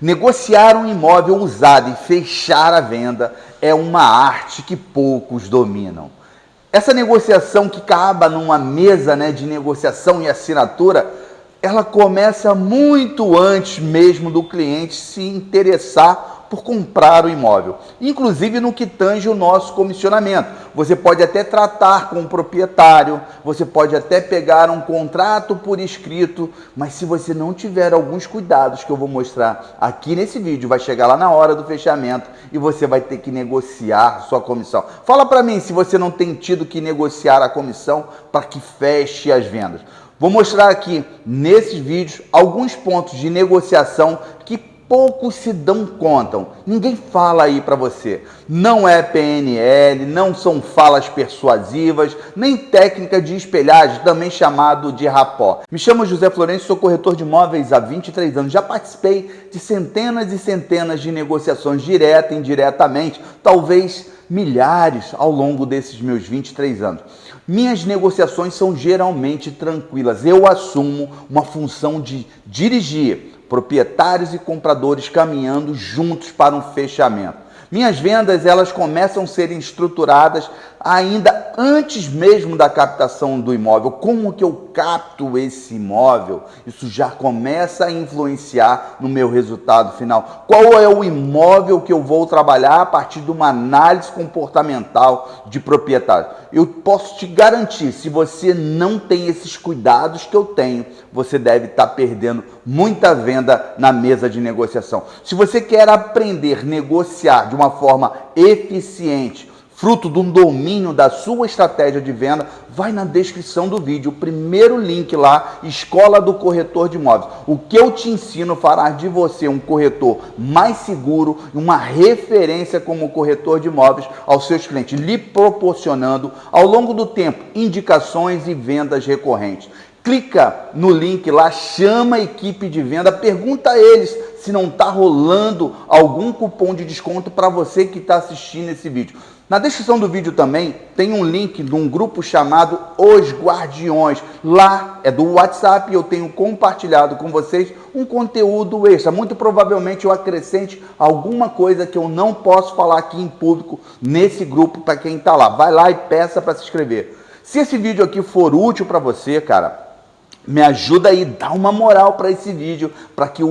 Negociar um imóvel usado e fechar a venda é uma arte que poucos dominam. Essa negociação que acaba numa mesa, de negociação e assinatura, ela começa muito antes mesmo do cliente se interessar por comprar o imóvel, inclusive no que tange o nosso comissionamento. Você pode até tratar com o proprietário, você pode até pegar um contrato por escrito, mas se você não tiver alguns cuidados que eu vou mostrar aqui nesse vídeo, vai chegar lá na hora do fechamento e você vai ter que negociar sua comissão. Fala para mim se você não tem tido que negociar a comissão para que feche as vendas. Vou mostrar aqui nesses vídeos alguns pontos de negociação que poucos se dão conta. Ninguém fala aí para você. Não é PNL, não são falas persuasivas, nem técnica de espelhagem, também chamado de rapó. Me chamo José Florencio, sou corretor de imóveis há 23 anos. Já participei de centenas e centenas de negociações direta e indiretamente, talvez milhares ao longo desses meus 23 anos. Minhas negociações são geralmente tranquilas. Eu assumo uma função de dirigir proprietários e compradores caminhando juntos para um fechamento. Minhas vendas, elas começam a ser estruturadas ainda antes mesmo da captação do imóvel. Como que eu capto esse imóvel? Isso já começa a influenciar no meu resultado final. Qual é o imóvel que eu vou trabalhar a partir de uma análise comportamental de proprietário? Eu posso te garantir, se você não tem esses cuidados que eu tenho, você deve estar perdendo muita venda na mesa de negociação. Se você quer aprender a negociar de uma forma eficiente, fruto de um domínio da sua estratégia de venda, vai na descrição do vídeo, o primeiro link lá, Escola do Corretor de Imóveis. O que eu te ensino fará de você um corretor mais seguro, uma referência como corretor de imóveis aos seus clientes, lhe proporcionando ao longo do tempo indicações e vendas recorrentes. Clica no link lá, chama a equipe de venda, pergunta a eles se não está rolando algum cupom de desconto para você que está assistindo esse vídeo. Na descrição do vídeo também tem um link de um grupo chamado Os Guardiões. Lá é do WhatsApp e eu tenho compartilhado com vocês um conteúdo extra. Muito provavelmente eu acrescente alguma coisa que eu não posso falar aqui em público nesse grupo para quem está lá. Vai lá e peça para se inscrever. Se esse vídeo aqui for útil para você, cara, me ajuda aí, dá uma moral para esse vídeo, para que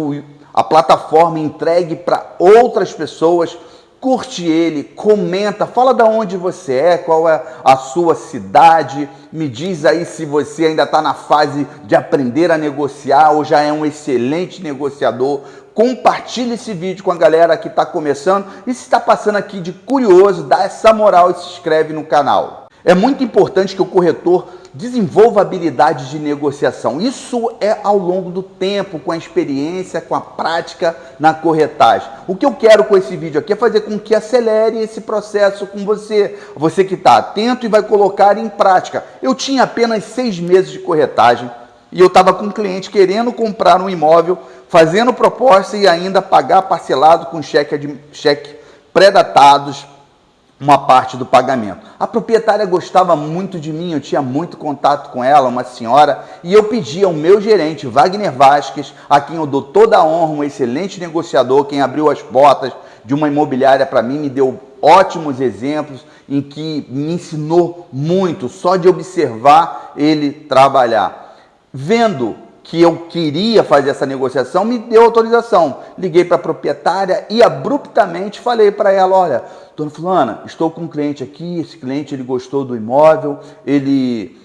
a plataforma entregue para outras pessoas. Curte ele, comenta, fala de onde você é, qual é a sua cidade, me diz aí se você ainda está na fase de aprender a negociar ou já é um excelente negociador. Compartilhe esse vídeo com a galera que está começando e se está passando aqui de curioso, dá essa moral e se inscreve no canal. É muito importante que o corretor desenvolva habilidades de negociação. Isso é ao longo do tempo, com a experiência, com a prática na corretagem. O que eu quero com esse vídeo aqui é fazer com que acelere esse processo com você. Você que está atento e vai colocar em prática. Eu tinha apenas 6 meses de corretagem e eu estava com um cliente querendo comprar um imóvel, fazendo proposta e ainda pagar parcelado com cheque pré-datados, uma parte do pagamento. A proprietária gostava muito de mim, eu tinha muito contato com ela, uma senhora, e eu pedi ao meu gerente, Wagner Vasquez, a quem eu dou toda a honra, um excelente negociador, quem abriu as portas de uma imobiliária para mim, me deu ótimos exemplos, em que me ensinou muito, só de observar ele trabalhar. Vendo que eu queria fazer essa negociação, me deu autorização. Liguei para a proprietária e abruptamente falei para ela, olha, dona fulana, estou com um cliente aqui, esse cliente ele gostou do imóvel, ele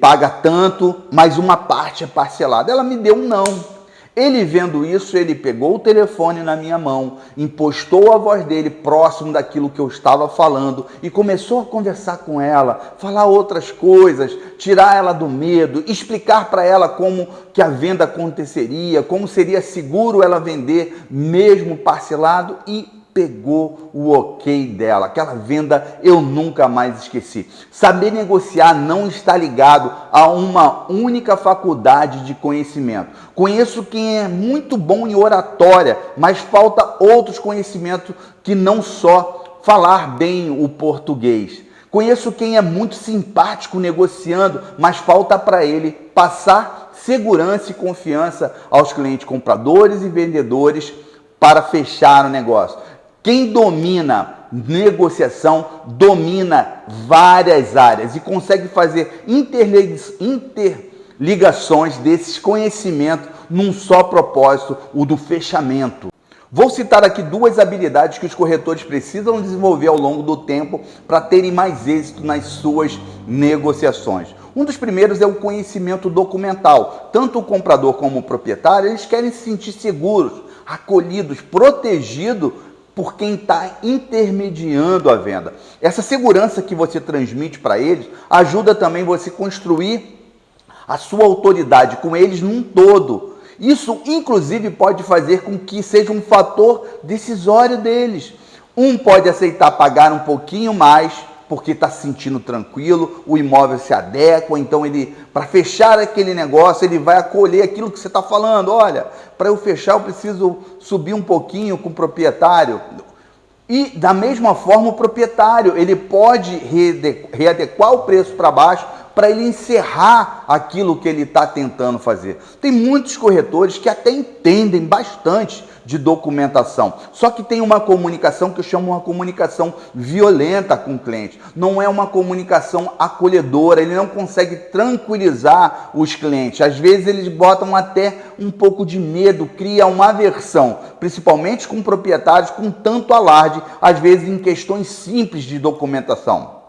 paga tanto, mas uma parte é parcelada. Ela me deu um não. Ele vendo isso, ele pegou o telefone na minha mão, impostou a voz dele próximo daquilo que eu estava falando e começou a conversar com ela, falar outras coisas, tirar ela do medo, explicar para ela como que a venda aconteceria, como seria seguro ela vender mesmo parcelado e pegou o ok dela. Aquela venda eu nunca mais esqueci. Saber negociar não está ligado a uma única faculdade de conhecimento. Conheço quem é muito bom em oratória, mas falta outros conhecimentos que não só falar bem o português. Conheço quem é muito simpático negociando, mas falta para ele passar segurança e confiança aos clientes compradores e vendedores para fechar o negócio. Quem domina negociação domina várias áreas e consegue fazer interligações desses conhecimentos num só propósito, o do fechamento. Vou citar aqui duas habilidades que os corretores precisam desenvolver ao longo do tempo para terem mais êxito nas suas negociações. Um dos primeiros é o conhecimento documental. Tanto o comprador como o proprietário, eles querem se sentir seguros, acolhidos, protegidos por quem está intermediando a venda. Essa segurança que você transmite para eles ajuda também você a construir a sua autoridade com eles num todo. Isso, inclusive, pode fazer com que seja um fator decisório deles. Um pode aceitar pagar um pouquinho mais, porque está se sentindo tranquilo, o imóvel se adequa, então ele, para fechar aquele negócio, ele vai acolher aquilo que você está falando. Olha, para eu fechar eu preciso subir um pouquinho com o proprietário. E da mesma forma o proprietário, ele pode readequar o preço para baixo para ele encerrar aquilo que ele está tentando fazer. Tem muitos corretores que até entendem bastante de documentação, só que tem uma comunicação que eu chamo uma comunicação violenta com o cliente. Não é uma comunicação acolhedora, ele não consegue tranquilizar os clientes. Às vezes eles botam até um pouco de medo, cria uma aversão, principalmente com proprietários com tanto alarde, às vezes em questões simples de documentação.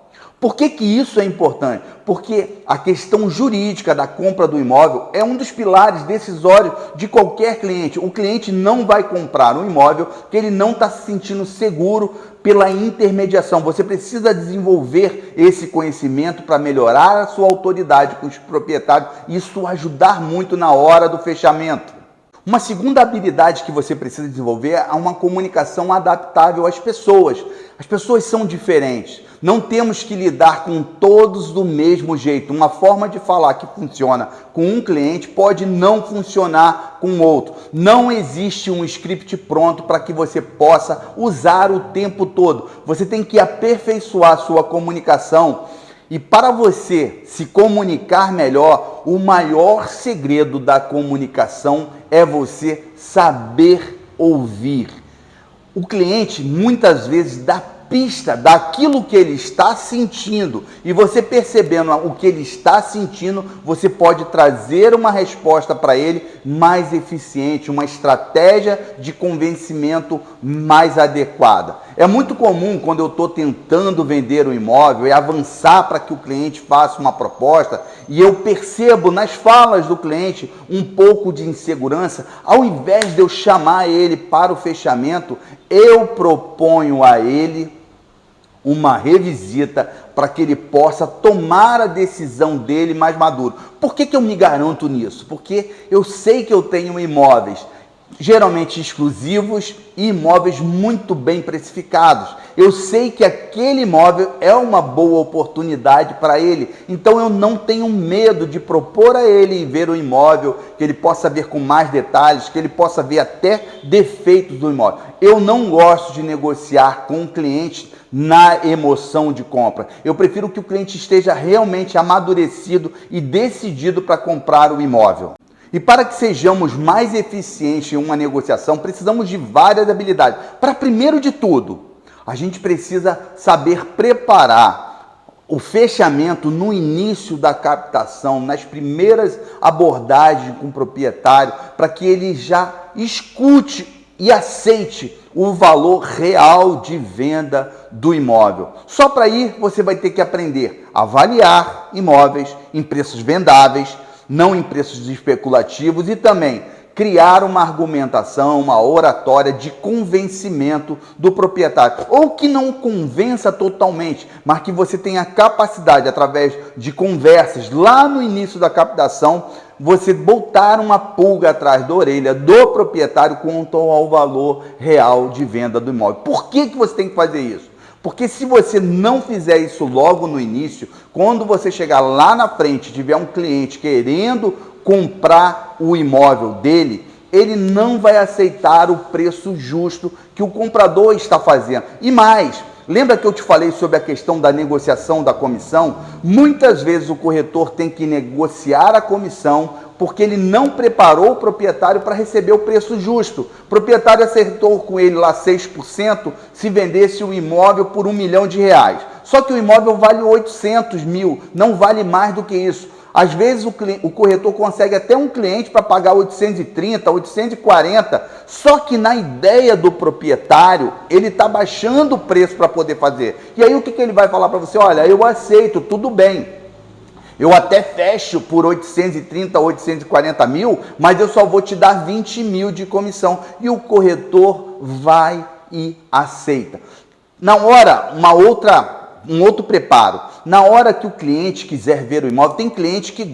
Por que isso é importante? Porque a questão jurídica da compra do imóvel é um dos pilares decisórios de qualquer cliente. O cliente não vai comprar um imóvel que ele não está se sentindo seguro pela intermediação. Você precisa desenvolver esse conhecimento para melhorar a sua autoridade com os proprietários e isso ajudar muito na hora do fechamento. Uma segunda habilidade que você precisa desenvolver é uma comunicação adaptável às pessoas. As pessoas são diferentes. Não temos que lidar com todos do mesmo jeito. Uma forma de falar que funciona com um cliente pode não funcionar com outro. Não existe um script pronto para que você possa usar o tempo todo. Você tem que aperfeiçoar a sua comunicação. E para você se comunicar melhor, o maior segredo da comunicação é você saber ouvir. O cliente muitas vezes dá pista daquilo que ele está sentindo e você percebendo o que ele está sentindo, você pode trazer uma resposta para ele mais eficiente, uma estratégia de convencimento mais adequada. É muito comum quando eu estou tentando vender um imóvel e avançar para que o cliente faça uma proposta e eu percebo nas falas do cliente um pouco de insegurança, ao invés de eu chamar ele para o fechamento, eu proponho a ele uma revisita para que ele possa tomar a decisão dele mais maduro. Por que eu me garanto nisso? Porque eu sei que eu tenho imóveis geralmente exclusivos e imóveis muito bem precificados. Eu sei que aquele imóvel é uma boa oportunidade para ele, então eu não tenho medo de propor a ele ver o imóvel, que ele possa ver com mais detalhes, que ele possa ver até defeitos do imóvel. Eu não gosto de negociar com o cliente na emoção de compra. Eu prefiro que o cliente esteja realmente amadurecido e decidido para comprar o imóvel. E para que sejamos mais eficientes em uma negociação, precisamos de várias habilidades. Para primeiro de tudo, a gente precisa saber preparar o fechamento no início da captação, nas primeiras abordagens com o proprietário, para que ele já escute e aceite o valor real de venda do imóvel. Só para aí você vai ter que aprender a avaliar imóveis em preços vendáveis, não em preços especulativos, e também criar uma argumentação, uma oratória de convencimento do proprietário, ou que não convença totalmente, mas que você tenha capacidade, através de conversas lá no início da captação, você botar uma pulga atrás da orelha do proprietário quanto ao valor real de venda do imóvel. Por que você tem que fazer isso? Porque se você não fizer isso logo no início, quando você chegar lá na frente e tiver um cliente querendo comprar o imóvel dele, ele não vai aceitar o preço justo que o comprador está fazendo. E mais, Lembra que eu te falei sobre a questão da negociação da comissão? Muitas vezes o corretor tem que negociar a comissão porque ele não preparou o proprietário para receber o preço justo. O proprietário acertou com ele lá 6% se vendesse o imóvel por R$1 milhão. Só que o imóvel vale 800 mil, não vale mais do que isso. Às vezes o corretor consegue até um cliente para pagar 830, 840, só que na ideia do proprietário, ele está baixando o preço para poder fazer. E aí o que ele vai falar para você? Olha, eu aceito, tudo bem. Eu até fecho por 830, 840 mil, mas eu só vou te dar 20 mil de comissão. E o corretor vai e aceita. Na hora, um outro preparo. Na hora que o cliente quiser ver o imóvel, tem cliente que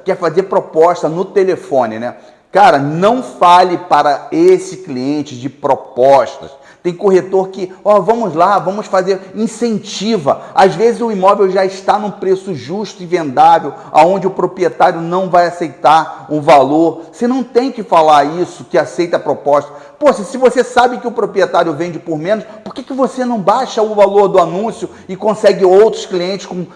quer fazer proposta no telefone, né? Cara, não fale para esse cliente de propostas. Tem corretor que, vamos lá, vamos fazer, incentiva. Às vezes o imóvel já está num preço justo e vendável, aonde o proprietário não vai aceitar o valor. Você não tem que falar isso, que aceita a proposta. Poxa, se você sabe que o proprietário vende por menos, por que você não baixa o valor do anúncio e consegue outros clientes com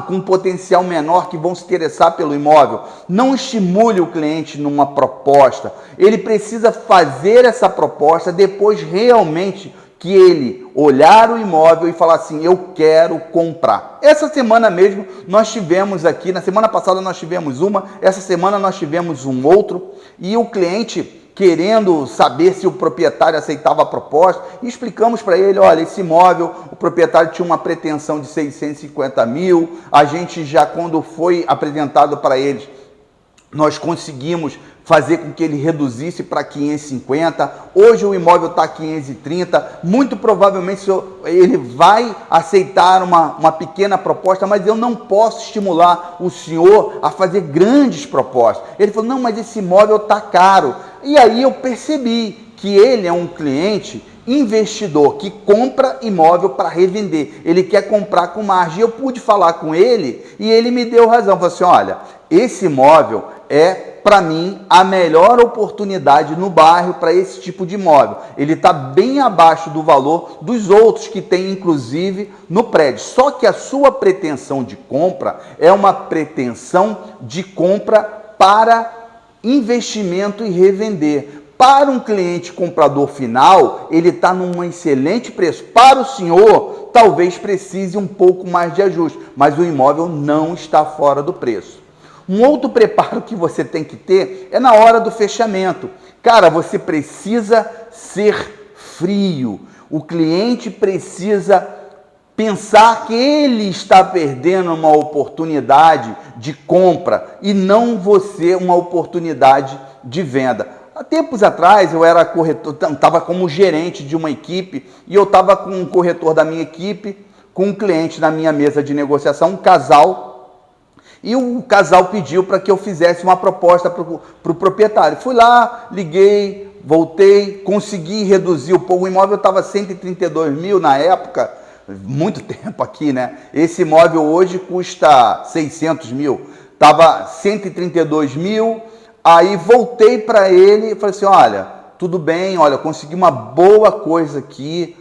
um potencial menor que vão se interessar pelo imóvel? Não estimule o cliente numa proposta. Ele precisa fazer essa proposta depois realmente que ele olhar o imóvel e falar assim, eu quero comprar. Essa semana mesmo nós tivemos aqui, na semana passada nós tivemos uma, essa semana nós tivemos um outro, e o cliente querendo saber se o proprietário aceitava a proposta, e explicamos para ele, olha, esse imóvel, o proprietário tinha uma pretensão de 650 mil, a gente já, quando foi apresentado para eles, nós conseguimos fazer com que ele reduzisse para 550, hoje o imóvel está 530, muito provavelmente ele vai aceitar uma pequena proposta, mas eu não posso estimular o senhor a fazer grandes propostas. Ele falou, não, mas esse imóvel está caro. E aí eu percebi que ele é um cliente investidor que compra imóvel para revender, ele quer comprar com margem. Eu pude falar com ele e ele me deu razão, falou assim, olha, esse imóvel é, para mim, a melhor oportunidade no bairro para esse tipo de imóvel. Ele está bem abaixo do valor dos outros que tem, inclusive, no prédio. Só que a sua pretensão de compra é uma pretensão de compra para investimento e revender. Para um cliente comprador final, ele está num excelente preço. Para o senhor, talvez precise um pouco mais de ajuste, mas o imóvel não está fora do preço. Um outro preparo que você tem que ter é na hora do fechamento. Cara, você precisa ser frio. O cliente precisa pensar que ele está perdendo uma oportunidade de compra e não você uma oportunidade de venda. Há tempos atrás eu era corretor, estava como gerente de uma equipe e eu estava com um corretor da minha equipe, com um cliente na minha mesa de negociação, um casal. E o casal pediu para que eu fizesse uma proposta para o proprietário. Fui lá, liguei, voltei, consegui reduzir um pouco. O imóvel estava 132 mil na época, muito tempo aqui, né? Esse imóvel hoje custa 600 mil. Estava 132 mil, aí voltei para ele e falei assim, olha, tudo bem, olha, consegui uma boa coisa aqui,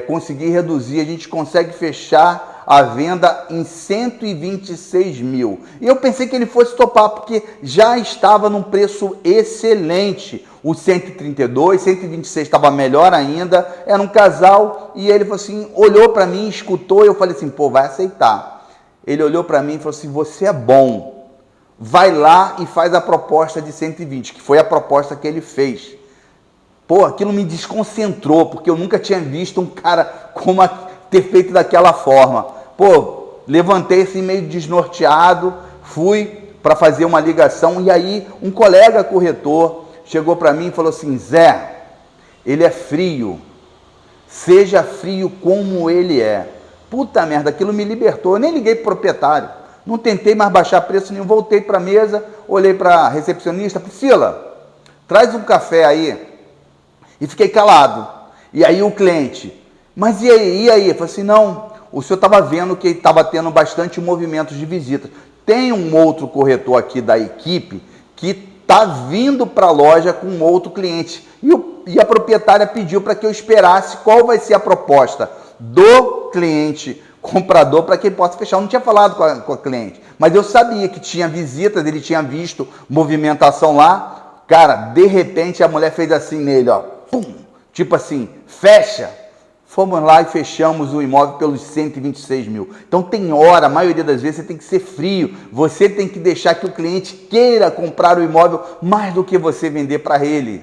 consegui reduzir, a gente consegue fechar a venda em 126 mil. E eu pensei que ele fosse topar, porque já estava num preço excelente. O 132, 126 estava melhor ainda, era um casal, e ele falou assim, olhou para mim, escutou, e eu falei assim, pô, vai aceitar. Ele olhou para mim e falou assim, você é bom, vai lá e faz a proposta de 120, que foi a proposta que ele fez. Pô, aquilo me desconcentrou, porque eu nunca tinha visto um cara ter feito daquela forma. Pô, levantei assim meio desnorteado, fui para fazer uma ligação e aí um colega corretor chegou para mim e falou assim, Zé, ele é frio, seja frio como ele é. Puta merda, aquilo me libertou, eu nem liguei pro proprietário, não tentei mais baixar preço nenhum, voltei para a mesa, olhei para a recepcionista, Priscila, traz um café aí, e fiquei calado. E aí o cliente, mas e aí? Eu falei assim, não, o senhor estava vendo que estava tendo bastante movimentos de visitas. Tem um outro corretor aqui da equipe que está vindo para a loja com outro cliente. E a proprietária pediu para que eu esperasse qual vai ser a proposta do cliente comprador para que ele possa fechar. Eu não tinha falado com a cliente, mas eu sabia que tinha visitas, ele tinha visto movimentação lá. Cara, de repente a mulher fez assim nele, ó, pum, tipo assim, fecha. Fomos lá e fechamos o imóvel pelos 126 mil. Então tem hora, a maioria das vezes você tem que ser frio. Você tem que deixar que o cliente queira comprar o imóvel mais do que você vender para ele.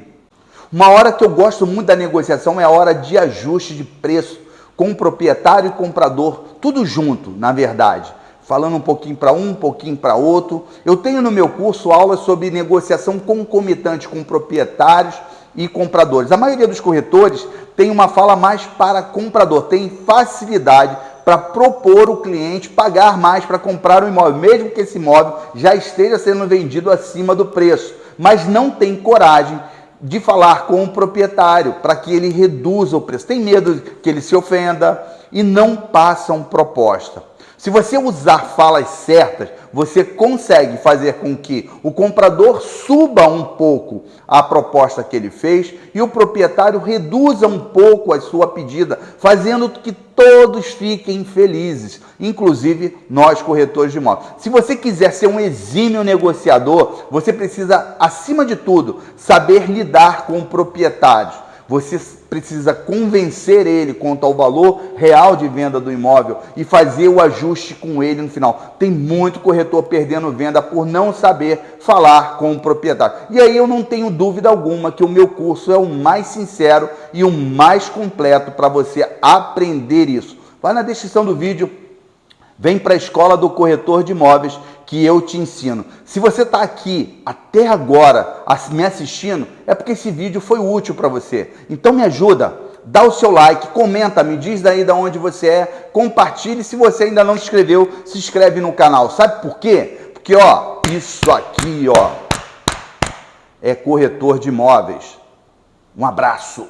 Uma hora que eu gosto muito da negociação é a hora de ajuste de preço com o proprietário e comprador, tudo junto, na verdade. Falando um pouquinho para um pouquinho para outro. Eu tenho no meu curso aulas sobre negociação concomitante com proprietários e compradores. A maioria dos corretores tem uma fala mais para comprador, tem facilidade para propor o cliente pagar mais para comprar o imóvel, mesmo que esse imóvel já esteja sendo vendido acima do preço, mas não tem coragem de falar com o proprietário para que ele reduza o preço. Tem medo que ele se ofenda e não passam proposta. Se você usar falas certas, você consegue fazer com que o comprador suba um pouco a proposta que ele fez e o proprietário reduza um pouco a sua pedida, fazendo que todos fiquem felizes, inclusive nós corretores de imóveis. Se você quiser ser um exímio negociador, você precisa, acima de tudo, saber lidar com proprietários. Você precisa convencer ele quanto ao valor real de venda do imóvel e fazer o ajuste com ele no final. Tem muito corretor perdendo venda por não saber falar com o proprietário. E aí eu não tenho dúvida alguma que o meu curso é o mais sincero e o mais completo para você aprender isso. Vai na descrição do vídeo, vem para a Escola do Corretor de Imóveis que eu te ensino. Se você está aqui até agora me assistindo, é porque esse vídeo foi útil para você. Então me ajuda, dá o seu like, comenta, me diz daí de onde você é, compartilhe. Se você ainda não se inscreveu, se inscreve no canal. Sabe por quê? Porque ó, isso aqui ó, é corretor de imóveis. Um abraço.